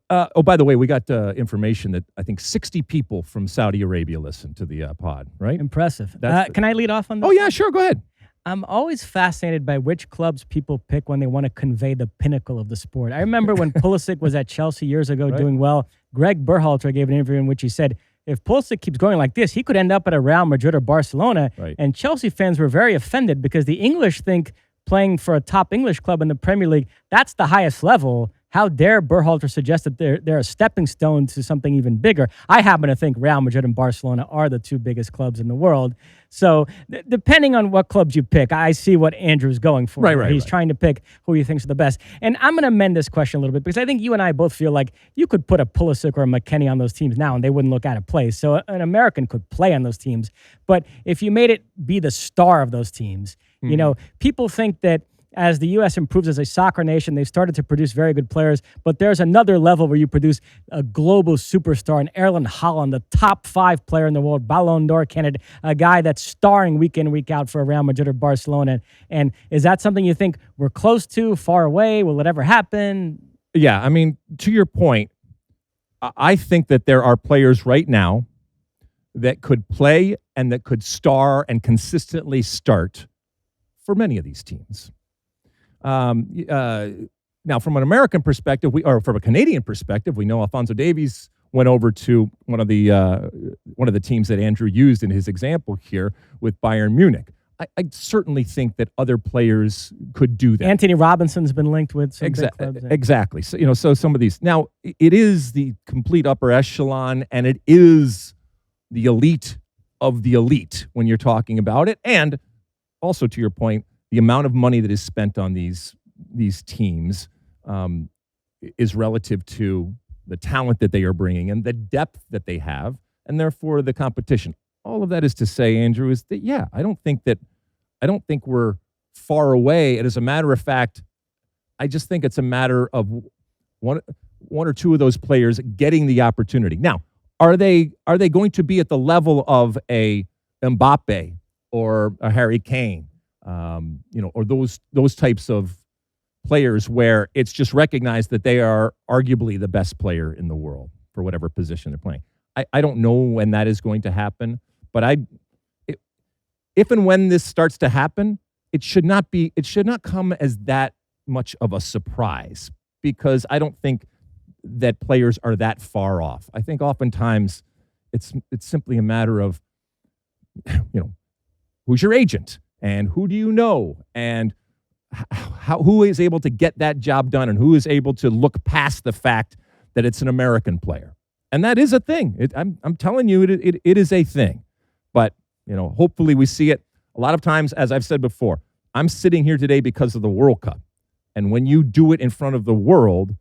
S1: By the way, we got information that I think 60 people from Saudi Arabia listen to the pod. Right?
S2: Impressive. Can I lead off on this?
S1: Oh yeah, sure. Go ahead.
S2: I'm always fascinated by which clubs people pick when they want to convey the pinnacle of the sport. I remember when Pulisic was at Chelsea years ago doing well, Greg Berhalter gave an interview in which he said, if Pulisic keeps going like this, he could end up at a Real Madrid or Barcelona. Right. And Chelsea fans were very offended because the English think playing for a top English club in the Premier League, that's the highest level. How dare Berhalter suggest that they're a stepping stone to something even bigger? I happen to think Real Madrid and Barcelona are the two biggest clubs in the world. So depending on what clubs you pick, I see what Andrew's going for.
S1: Right.
S2: He's trying to pick who he thinks are the best. And I'm going to amend this question a little bit because I think you and I both feel like you could put a Pulisic or a McKennie on those teams now and they wouldn't look out of place. So an American could play on those teams. But if you made it be the star of those teams, you know, people think that as the U.S. improves as a soccer nation, they've started to produce very good players, but there's another level where you produce a global superstar, an Erling Haaland, the top 5 player in the world, Ballon d'Or candidate, a guy that's starring week in, week out for Real Madrid or Barcelona. And is that something you think we're close to, far away? Will it ever happen?
S1: Yeah, I mean, to your point, I think that there are players right now that could play and that could star and consistently start for many of these teams. Now, from an American perspective, or from a Canadian perspective, we know Alphonso Davies went over to one of the teams that Andrew used in his example here with Bayern Munich. I certainly think that other players could do that.
S2: Anthony Robinson's been linked with some big clubs.
S1: Exactly. So, so some of these. Now, it is the complete upper echelon, and it is the elite of the elite when you're talking about it. And also, to your point, the amount of money that is spent on these teams is relative to the talent that they are bringing and the depth that they have, and therefore the competition. All of that is to say, Andrew, is that I don't think we're far away. And as a matter of fact, I just think it's a matter of one or two of those players getting the opportunity. Now, are they going to be at the level of a Mbappe or a Harry Kane? Or those types of players where it's just recognized that they are arguably the best player in the world for whatever position they're playing. I don't know when that is going to happen, but if and when this starts to happen, it should not come as that much of a surprise, because I don't think that players are that far off. I think oftentimes it's simply a matter of, who's your agent? And who do you know? And who is able to get that job done? And who is able to look past the fact that it's an American player? And that is a thing. I'm telling you, it is a thing. But, hopefully we see it. A lot of times, as I've said before, I'm sitting here today because of the World Cup. And when you do it in front of the world,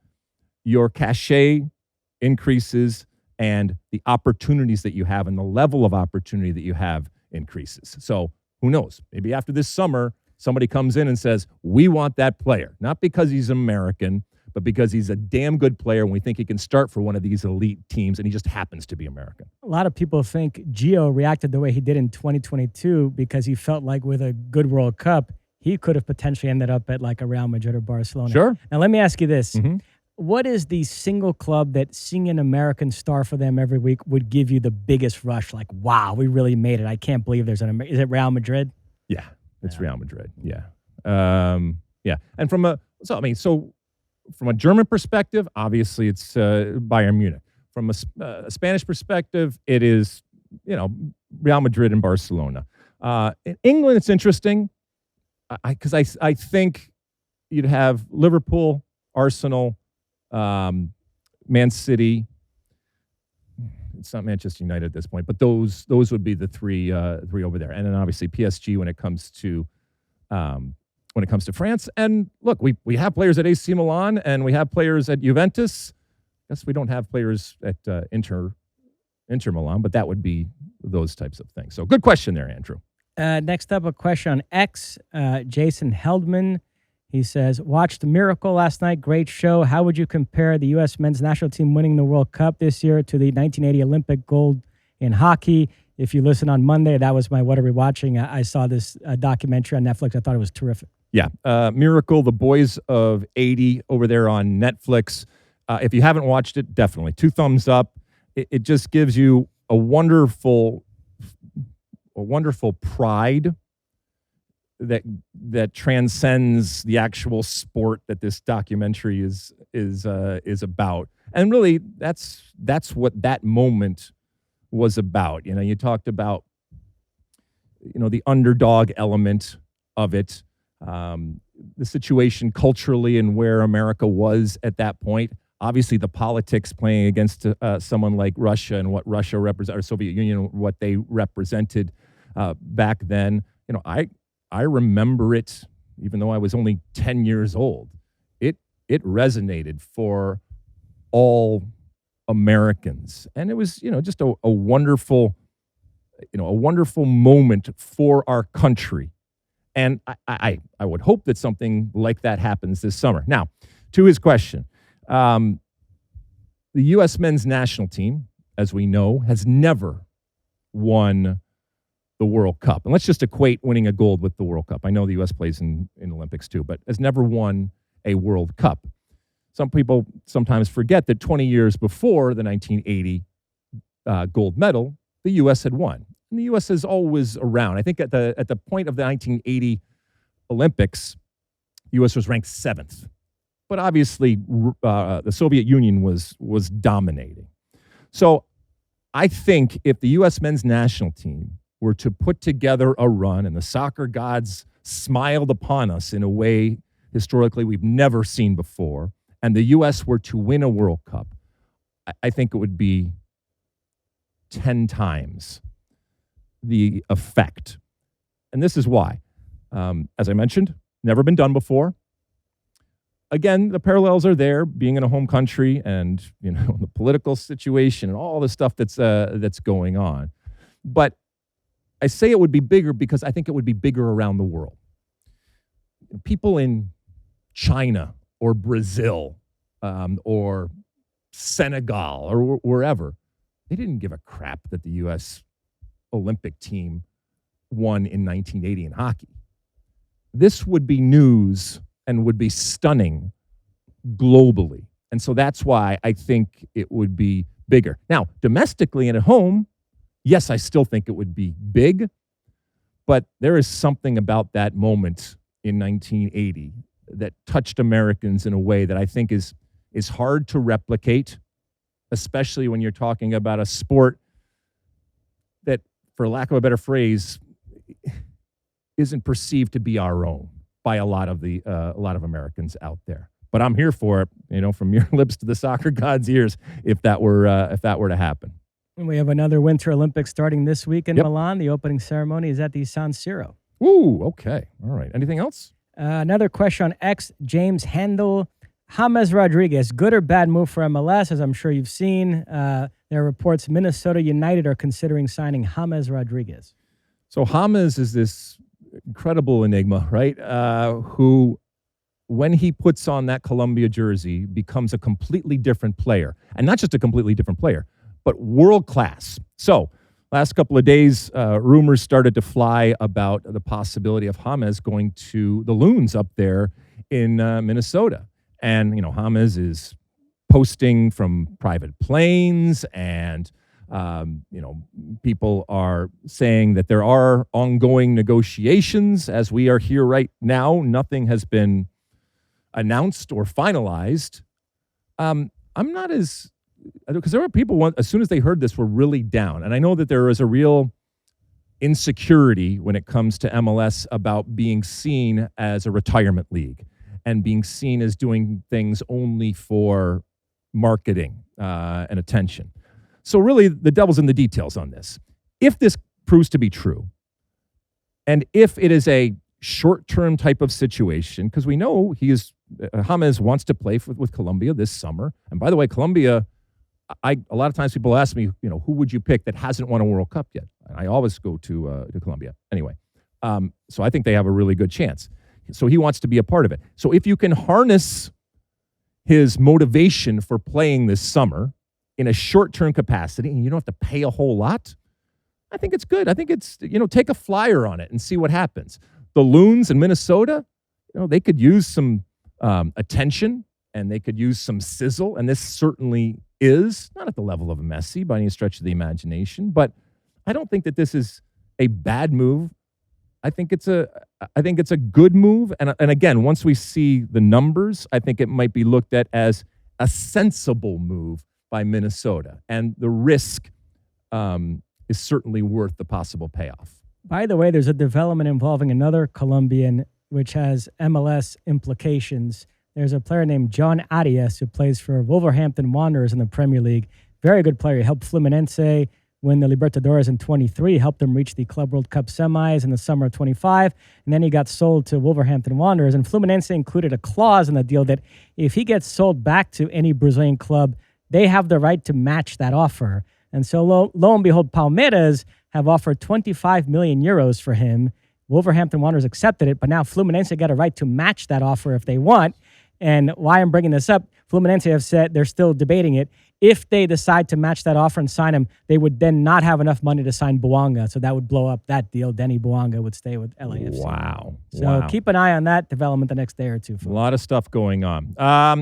S1: your cachet increases and the opportunities that you have and the level of opportunity that you have increases. So, who knows? Maybe after this summer, somebody comes in and says, we want that player. Not because he's American, but because he's a damn good player and we think he can start for one of these elite teams, and he just happens to be American.
S2: A lot of people think Gio reacted the way he did in 2022 because he felt like with a good World Cup, he could have potentially ended up at like a Real Madrid or Barcelona.
S1: Sure.
S2: Now, let me ask you this.
S1: Mm-hmm.
S2: What is the single club that seeing an American star for them every week would give you the biggest rush? Like, wow, we really made it. I can't believe there's is it Real Madrid?
S1: Yeah, it's Real Madrid. Yeah. Yeah. And from a German perspective, obviously it's Bayern Munich. From a Spanish perspective, it is, Real Madrid and Barcelona. In England, it's interesting because I think you'd have Liverpool, Arsenal, Man City. It's not Manchester United at this point, but those would be the three over there, and then obviously PSG when it comes to France. And look, we have players at AC Milan and we have players at Juventus. I guess we don't have players at Inter Milan, but that would be those types of things. So good question there, Andrew.
S2: Next up, a question on X. Jason Heldman. He says, watched Miracle last night. Great show. How would you compare the U.S. men's national team winning the World Cup this year to the 1980 Olympic gold in hockey? If you listen on Monday, that was my What Are We Watching? I saw this documentary on Netflix. I thought it was terrific.
S1: Yeah. Miracle, the boys of 80 over there on Netflix. If you haven't watched it, definitely 2 thumbs up. It just gives you a wonderful pride that transcends the actual sport that this documentary is about. And really, that's what that moment was about. You talked about the underdog element of it, the situation culturally and where America was at that point. Obviously, the politics playing against someone like Russia and what Russia represented, or Soviet Union, what they represented back then. I remember it, even though I was only 10 years old. It resonated for all Americans, and it was just a wonderful moment for our country. And I would hope that something like that happens this summer. Now, to his question, the U.S. men's national team, as we know, has never won the World Cup. And let's just equate winning a gold with the World Cup. I know the U.S. plays in Olympics too, but has never won a World Cup. Some people sometimes forget that 20 years before the 1980 gold medal, the U.S. had won. And the U.S. is always around. I think at the point of the 1980 Olympics, the U.S. was ranked 7th. But obviously, the Soviet Union was dominating. So I think if the U.S. men's national team were to put together a run and the soccer gods smiled upon us in a way historically we've never seen before, and the U.S. were to win a World Cup, I think it would be 10 times the effect. And this is why. As I mentioned, never been done before. Again, the parallels are there, being in a home country and the political situation and all the stuff that's going on. But I say it would be bigger because I think it would be bigger around the world. People in China or Brazil or Senegal or wherever, they didn't give a crap that the U.S. Olympic team won in 1980 in hockey. This would be news and would be stunning globally. And so that's why I think it would be bigger. Now, domestically and at home, yes, I still think it would be big, but there is something about that moment in 1980 that touched Americans in a way that I think is hard to replicate, especially when you're talking about a sport that, for lack of a better phrase, isn't perceived to be our own by a lot of Americans out there. But I'm here for it, from your lips to the soccer god's ears, if that were to happen.
S2: And we have another Winter Olympics starting this week in Milan. The opening ceremony is at the San Siro.
S1: Ooh, okay. All right. Anything else?
S2: Another question on X, James Handel. James Rodriguez, good or bad move for MLS? As I'm sure you've seen, there are reports Minnesota United are considering signing James Rodriguez.
S1: So James is this incredible enigma, right? Who, when he puts on that Columbia jersey, becomes a completely different player. And not just a completely different player, but world class. So last couple of days, rumors started to fly about the possibility of James going to the Loons up there in Minnesota. And, James is posting from private planes and, people are saying that there are ongoing negotiations. As we are here right now, nothing has been announced or finalized. I'm not because there were people, as soon as they heard this, were really down. And I know that there is a real insecurity when it comes to MLS about being seen as a retirement league and being seen as doing things only for marketing and attention. So really, the devil's in the details on this. If this proves to be true, and if it is a short-term type of situation, because we know James wants to play with Colombia this summer. And by the way, Colombia, a lot of times people ask me, who would you pick that hasn't won a World Cup yet? I always go to Colombia. Anyway, so I think they have a really good chance. So he wants to be a part of it. So if you can harness his motivation for playing this summer in a short-term capacity, and you don't have to pay a whole lot, I think it's good. I think it's, take a flyer on it and see what happens. The Loons in Minnesota, they could use some attention and they could use some sizzle, and this certainly is not at the level of a Messi by any stretch of the imagination, but I don't think that this is a bad move. I think it's a good move, and again, once we see the numbers, I think it might be looked at as a sensible move by Minnesota, and the risk is certainly worth the possible payoff.
S2: By the way, there's a development involving another Colombian, which has MLS implications. There's a player named John Arias who plays for Wolverhampton Wanderers in the Premier League. Very good player. He helped Fluminense win the Libertadores in 23, helped them reach the Club World Cup semis in the summer of 25, and then he got sold to Wolverhampton Wanderers. And Fluminense included a clause in the deal that if he gets sold back to any Brazilian club, they have the right to match that offer. And so lo and behold, Palmeiras have offered 25 million euros for him. Wolverhampton Wanderers accepted it, but now Fluminense got a right to match that offer if they want. And why I'm bringing this up, Fluminense have said they're still debating it. If they decide to match that offer and sign him, they would then not have enough money to sign Boanga. So that would blow up that deal. Denny Boanga would stay with LAFC.
S1: Wow.
S2: So keep an eye on that development the next day or two.
S1: A lot of stuff going on.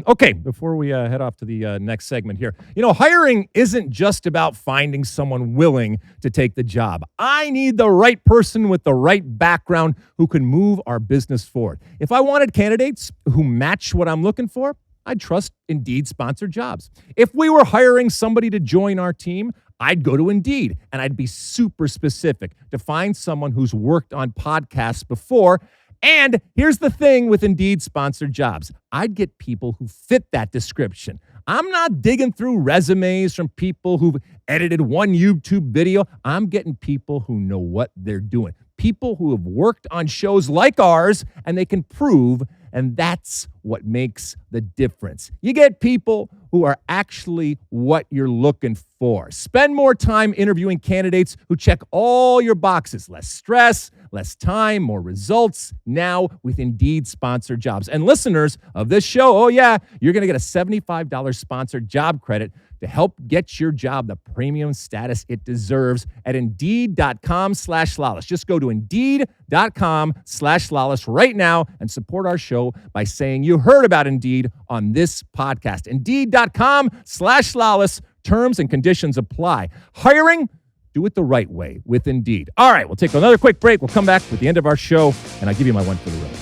S1: Okay, before we head off to the next segment here, hiring isn't just about finding someone willing to take the job. I need the right person with the right background who can move our business forward. If I wanted candidates who match what I'm looking for, I'd trust Indeed sponsored jobs. If we were hiring somebody to join our team, I'd go to Indeed and I'd be super specific to find someone who's worked on podcasts before. And here's the thing with Indeed sponsored jobs. I'd get people who fit that description. I'm not digging through resumes from people who've edited one YouTube video. I'm getting people who know what they're doing. People who have worked on shows like ours and they can prove, and that's what makes the difference. You get people who are actually what you're looking for. Spend more time interviewing candidates who check all your boxes. Less stress, less time, more results. Now with Indeed sponsored jobs. And listeners of this show, you're going to get a $75 sponsored job credit to help get your job the premium status it deserves at Indeed.com/Lalas. Just go to Indeed.com/Lalas right now and support our show by saying you heard about Indeed on this podcast. Indeed.com/Lalas. Terms and conditions apply. Hiring? Do it the right way with Indeed. All right, we'll take another quick break. We'll come back with the end of our show, and I'll give you my one for the road.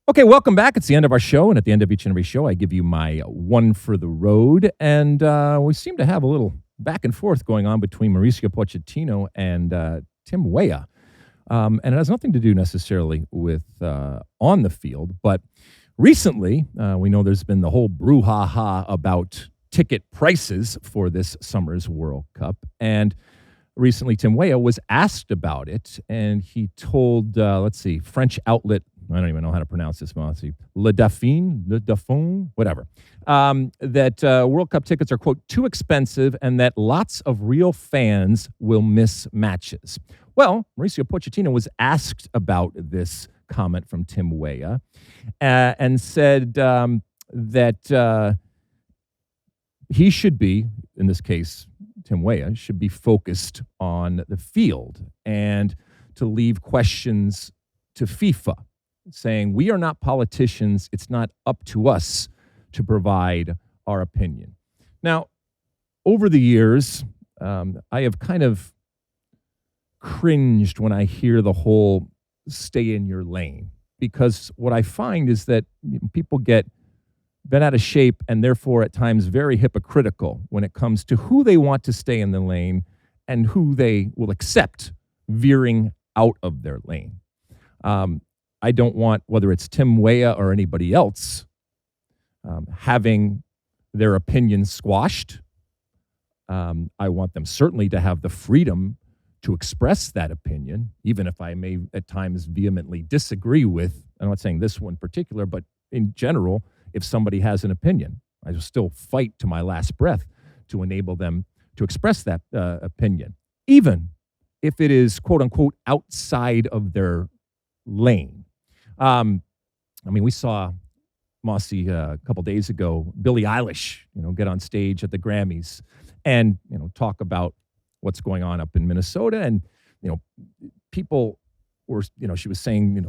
S1: Okay, welcome back. It's the end of our show, and at the end of each and every show, I give you my one for the road, and we seem to have a little back and forth going on between Mauricio Pochettino and Tim Weah, and it has nothing to do necessarily with on the field, but recently, we know there's been the whole brouhaha about ticket prices for this summer's World Cup, and recently Tim Weah was asked about it, and he told, French outlet, I don't even know how to pronounce this, Mosse, Le Dauphin, whatever, that World Cup tickets are, quote, too expensive and that lots of real fans will miss matches. Well, Mauricio Pochettino was asked about this comment from Tim Weah and said that he should be, in this case, Tim Weah, should be focused on the field and to leave questions to FIFA, saying we are not politicians. It's not up to us to provide our opinion. Now, over the years, I have kind of cringed when I hear the whole stay in your lane, because what I find is that people get bent out of shape and therefore at times very hypocritical when it comes to who they want to stay in the lane and who they will accept veering out of their lane. I don't want, whether it's Tim Weah or anybody else, having their opinions squashed. I want them certainly to have the freedom to express that opinion, even if I may at times vehemently disagree with, I'm not saying this one in particular, but in general, if somebody has an opinion, I will still fight to my last breath to enable them to express that opinion, even if it is, quote unquote, outside of their lane. I mean, we saw Mosse a couple days ago, Billie Eilish, get on stage at the Grammys and, talk about what's going on up in Minnesota. And, people were, she was saying,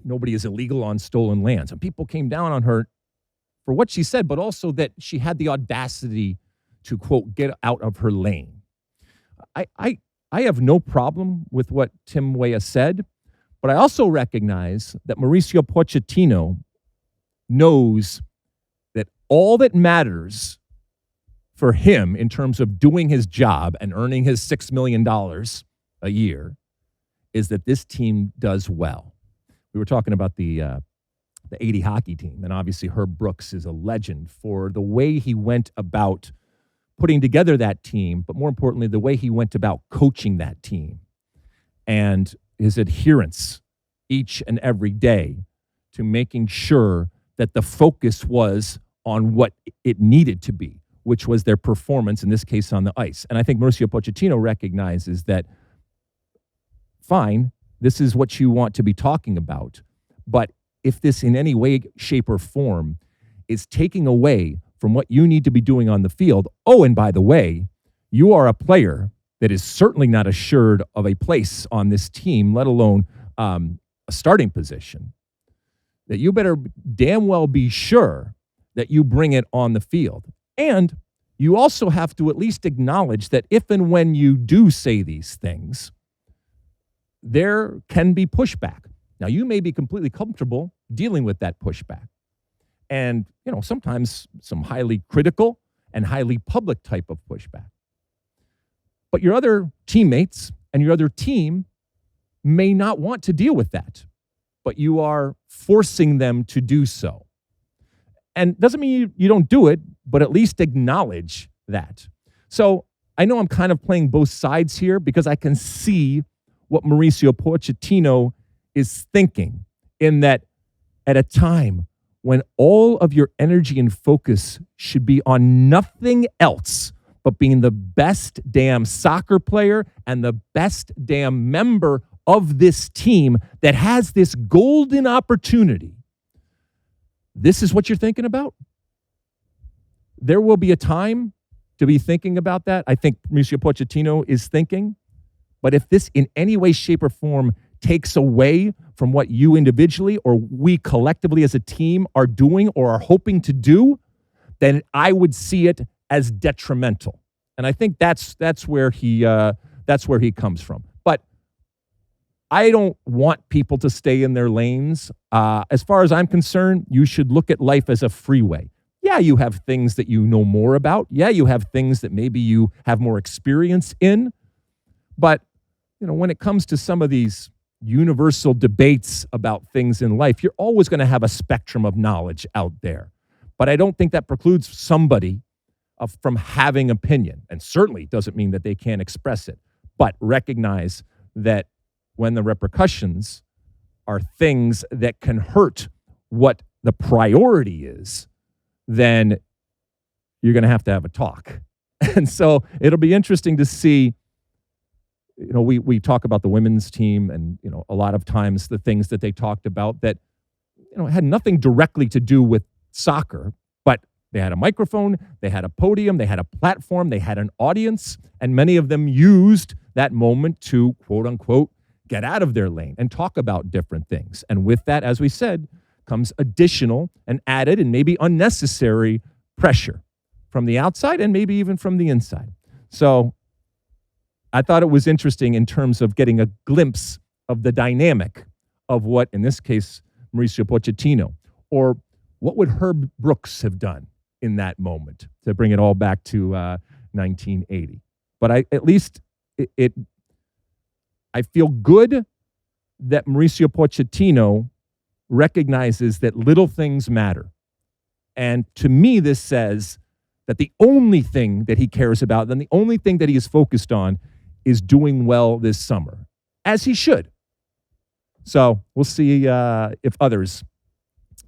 S1: nobody is illegal on stolen lands. And people came down on her for what she said, but also that she had the audacity to, quote, get out of her lane. I have no problem with what Tim Weah said, but I also recognize that Mauricio Pochettino knows that all that matters for him in terms of doing his job and earning his $6 million a year is that this team does well. We were talking about the 80 hockey team, and obviously Herb Brooks is a legend for the way he went about putting together that team, but more importantly, the way he went about coaching that team and his adherence each and every day to making sure that the focus was on what it needed to be, which was their performance, in this case on the ice. And I think Mauricio Pochettino recognizes that, fine, this is what you want to be talking about, but if this in any way, shape, or form is taking away from what you need to be doing on the field, oh, and by the way, you are a player that is certainly not assured of a place on this team, let alone a starting position, that you better damn well be sure that you bring it on the field. And you also have to at least acknowledge that if and when you do say these things, there can be pushback. Now, you may be completely comfortable dealing with that pushback. And, sometimes some highly critical and highly public type of pushback. But your other teammates and your other team may not want to deal with that, but you are forcing them to do so. And doesn't mean you don't do it, but at least acknowledge that. So I know I'm kind of playing both sides here because I can see what Mauricio Pochettino is thinking, in that at a time when all of your energy and focus should be on nothing else but being the best damn soccer player and the best damn member of this team that has this golden opportunity. This is what you're thinking about? There will be a time to be thinking about that. I think Mauricio Pochettino is thinking. But if this in any way, shape, or form takes away from what you individually or we collectively as a team are doing or are hoping to do, then I would see it as detrimental. And I think that's where he comes from. But I don't want people to stay in their lanes. As far as I'm concerned, you should look at life as a freeway. Yeah, you have things that you know more about. Yeah, you have things that maybe you have more experience in. But, when it comes to some of these universal debates about things in life, you're always going to have a spectrum of knowledge out there. But I don't think that precludes somebody from having opinion, and certainly doesn't mean that they can't express it. But recognize that when the repercussions are things that can hurt what the priority is, then you're going to have a talk. And so it'll be interesting to see. We talk about the women's team and, a lot of times the things that they talked about that, had nothing directly to do with soccer, but They had a microphone, they had a podium, they had a platform, they had an audience, and many of them used that moment to, quote unquote, get out of their lane and talk about different things. And with that, as we said, comes additional and added and maybe unnecessary pressure from the outside and maybe even from the inside. So I thought it was interesting in terms of getting a glimpse of the dynamic of what, in this case, Mauricio Pochettino, or what would Herb Brooks have done in that moment, to bring it all back to 1980. But I feel good that Mauricio Pochettino recognizes that little things matter. And to me, this says that the only thing that he cares about, and the only thing that he is focused on, is doing well this summer, as he should. So we'll see if others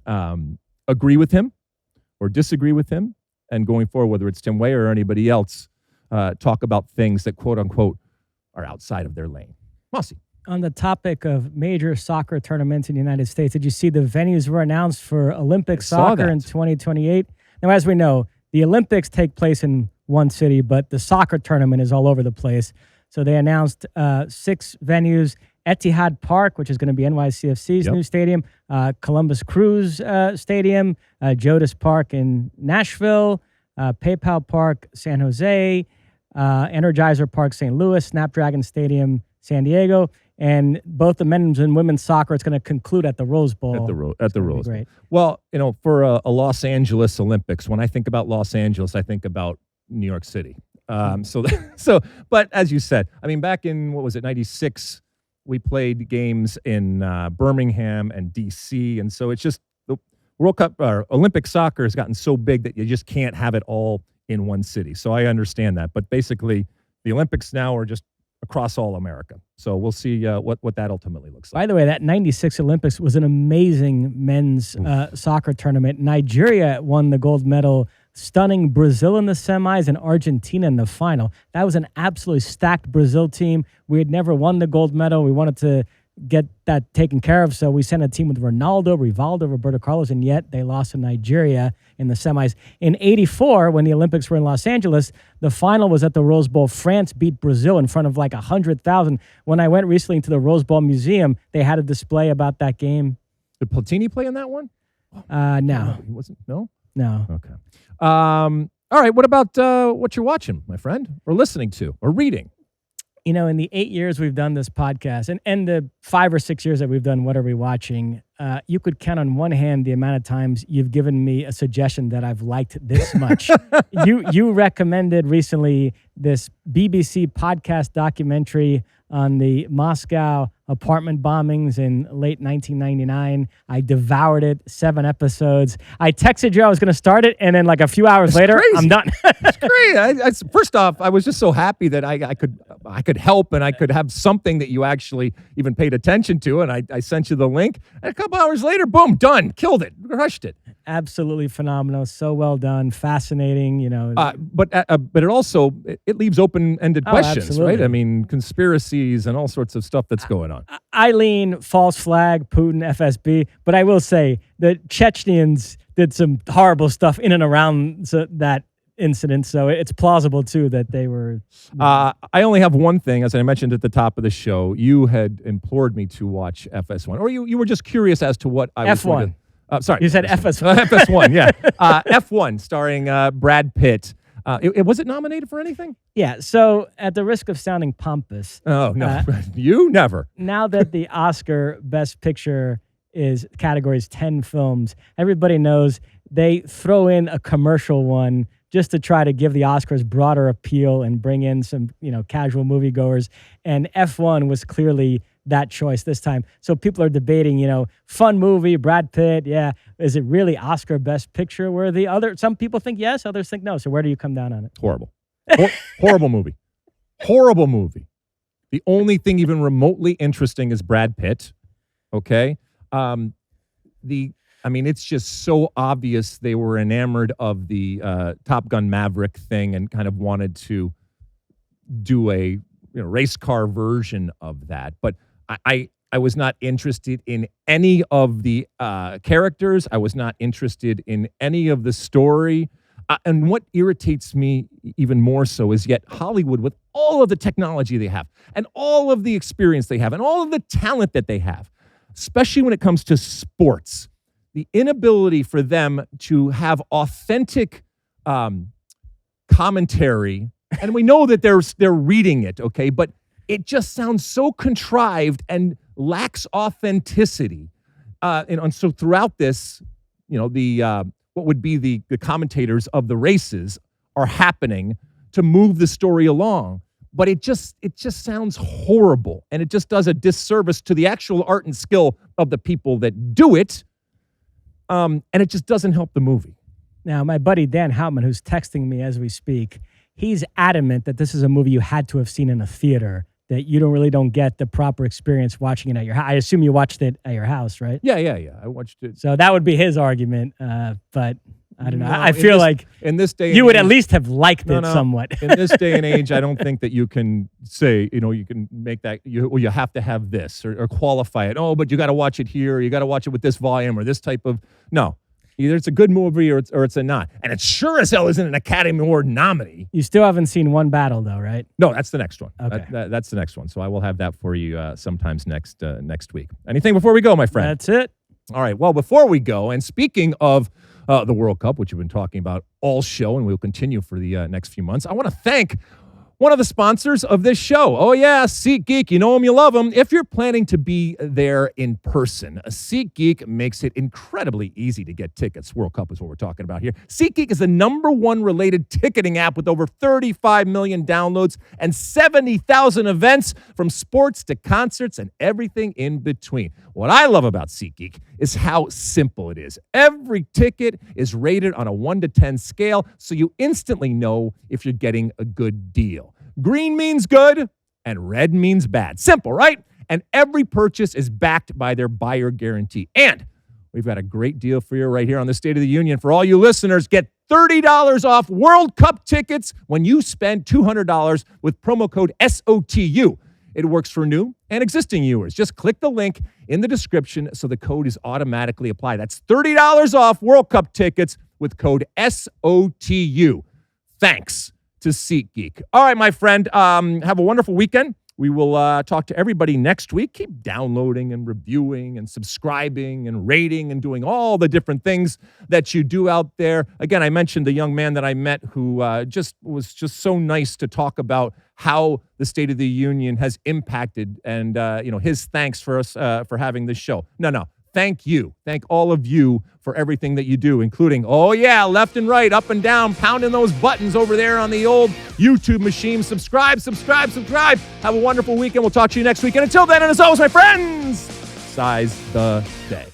S1: agree with him or disagree with him, and going forward, whether it's Tim Weah or anybody else, talk about things that, quote unquote, are outside of their lane. Mosse.
S2: On the topic of major soccer tournaments in the United States, did you see the venues were announced for Olympic soccer in 2028? Now, as we know, the Olympics take place in one city, but the soccer tournament is all over the place. So they announced 6 venues: Etihad Park, which is going to be NYCFC's new stadium, Columbus Crews Stadium, Jodis Park in Nashville, PayPal Park, San Jose, Energizer Park, St. Louis, Snapdragon Stadium, San Diego, and both the men's and women's soccer, it's going to conclude at the Rose Bowl.
S1: At the Rose Bowl. Well, for a Los Angeles Olympics, when I think about Los Angeles, I think about New York City. But as you said, I mean, back in, 96, we played games in Birmingham and D.C., and so it's just the World Cup or Olympic soccer has gotten so big that you just can't have it all in one city. So I understand that, but basically, the Olympics now are just across all America. So we'll see what that ultimately looks like.
S2: By the way, that 96 Olympics was an amazing men's soccer tournament. Nigeria won the gold medal, stunning Brazil in the semis and Argentina in the final. That was an absolutely stacked Brazil team. We had never won the gold medal. We wanted to get that taken care of, so we sent a team with Ronaldo, Rivaldo, Roberto Carlos, and yet they lost to Nigeria in the semis. In 84, when the Olympics were in Los Angeles, the final was at the Rose Bowl. France beat Brazil in front of like 100,000. When I went recently to the Rose Bowl Museum, they had a display about that game.
S1: Did Platini play in that one?
S2: No.
S1: He wasn't? No?
S2: No.
S1: Okay. All right, what about what you're watching, my friend, or listening to, or reading?
S2: In the 8 years we've done this podcast and the 5 or 6 years that we've done What Are We Watching, you could count on one hand the amount of times you've given me a suggestion that I've liked this much. You recommended recently this BBC podcast documentary on the Moscow apartment bombings in late 1999. I devoured it, 7 episodes. I texted you I was going to start it, and then like a few hours later,
S1: crazy.
S2: I'm done.
S1: It's great. First off, I was just so happy that I could help and I could have something that you actually even paid attention to, and I sent you the link. And a couple hours later, boom, done, killed it, crushed it.
S2: Absolutely phenomenal, so well done, fascinating.
S1: But it also it leaves open-ended questions,
S2: absolutely.
S1: right? I mean, conspiracies and all sorts of stuff that's going on.
S2: I lean false flag, Putin, FSB, but I will say the Chechens did some horrible stuff in and around that incident, so it's plausible too that they were.
S1: I only have one thing, as I mentioned at the top of the show. You had implored me to watch FS1, or you were just curious as to what I was
S2: F1.
S1: Sorry,
S2: You said FS1.
S1: FS1, yeah. F1, starring Brad Pitt. Was it nominated for anything?
S2: Yeah, so at the risk of sounding pompous.
S1: Oh, no. You never.
S2: Now that the Oscar Best Picture categories 10 films, everybody knows they throw in a commercial one just to try to give the Oscars broader appeal and bring in some, casual moviegoers. And F1 was clearly that choice this time. So people are debating, fun movie, Brad Pitt, yeah. Is it really Oscar Best Picture worthy? Some people think yes, others think no. So where do you come down on it?
S1: Horrible. Horrible movie. Horrible movie. The only thing even remotely interesting is Brad Pitt. Okay? It's just so obvious they were enamored of the Top Gun Maverick thing and kind of wanted to do a race car version of that. But I was not interested in any of the characters. I was not interested in any of the story. And what irritates me even more so is yet Hollywood, with all of the technology they have and all of the experience they have and all of the talent that they have, especially when it comes to sports, the inability for them to have authentic commentary. And we know that they're reading it, okay? But it just sounds so contrived and lacks authenticity. And so throughout this, what would be the commentators of the races are happening to move the story along. But it just sounds horrible, and it just does a disservice to the actual art and skill of the people that do it, and it just doesn't help the movie.
S2: Now, my buddy Dan Houtman, who's texting me as we speak, he's adamant that this is a movie you had to have seen in a theater, that you don't get the proper experience watching it at your house. I assume you watched it at your house, right?
S1: Yeah. I watched it.
S2: So that would be his argument, but I don't know.
S1: No,
S2: I feel like
S1: in this day
S2: you would at least have liked it somewhat.
S1: In this day and age, I don't think that you can say, you can make that, you have to have this or qualify it. Oh, but you got to watch it here, or you got to watch it with this volume or this type of, no. Either it's a good movie or it's a not. And it sure as hell isn't an Academy Award nominee.
S2: You still haven't seen One Battle, though, right?
S1: No, that's the next one.
S2: Okay.
S1: That's the next one. So I will have that for you sometimes next week. Anything before we go, my friend?
S2: That's it.
S1: All right. Well, before we go, and speaking of the World Cup, which we've been talking about all show, and we'll continue for the next few months, I want to thank one of the sponsors of this show. Oh, yeah, SeatGeek. You know them, you love them. If you're planning to be there in person, SeatGeek makes it incredibly easy to get tickets. World Cup is what we're talking about here. SeatGeek is the #1 related ticketing app with over 35 million downloads and 70,000 events, from sports to concerts and everything in between. What I love about SeatGeek is how simple it is. Every ticket is rated on a 1 to 10 scale, so you instantly know if you're getting a good deal. Green means good, and red means bad. Simple, right? And every purchase is backed by their buyer guarantee. And we've got a great deal for you right here on the State of the Union. For all you listeners, get $30 off World Cup tickets when you spend $200 with promo code SOTU. It works for new and existing viewers. Just click the link in the description so the code is automatically applied. That's $30 off World Cup tickets with code SOTU. Thanks to SeatGeek. All right, my friend, have a wonderful weekend. We will talk to everybody next week. Keep downloading and reviewing and subscribing and rating and doing all the different things that you do out there. Again, I mentioned the young man that I met who was just so nice to talk about how the State of the Union has impacted, and his thanks for us for having this show. No. Thank you. Thank all of you for everything that you do, including, left and right, up and down, pounding those buttons over there on the old YouTube machine. Subscribe. Have a wonderful weekend. We'll talk to you next week. And until then, and as always, my friends, size the day.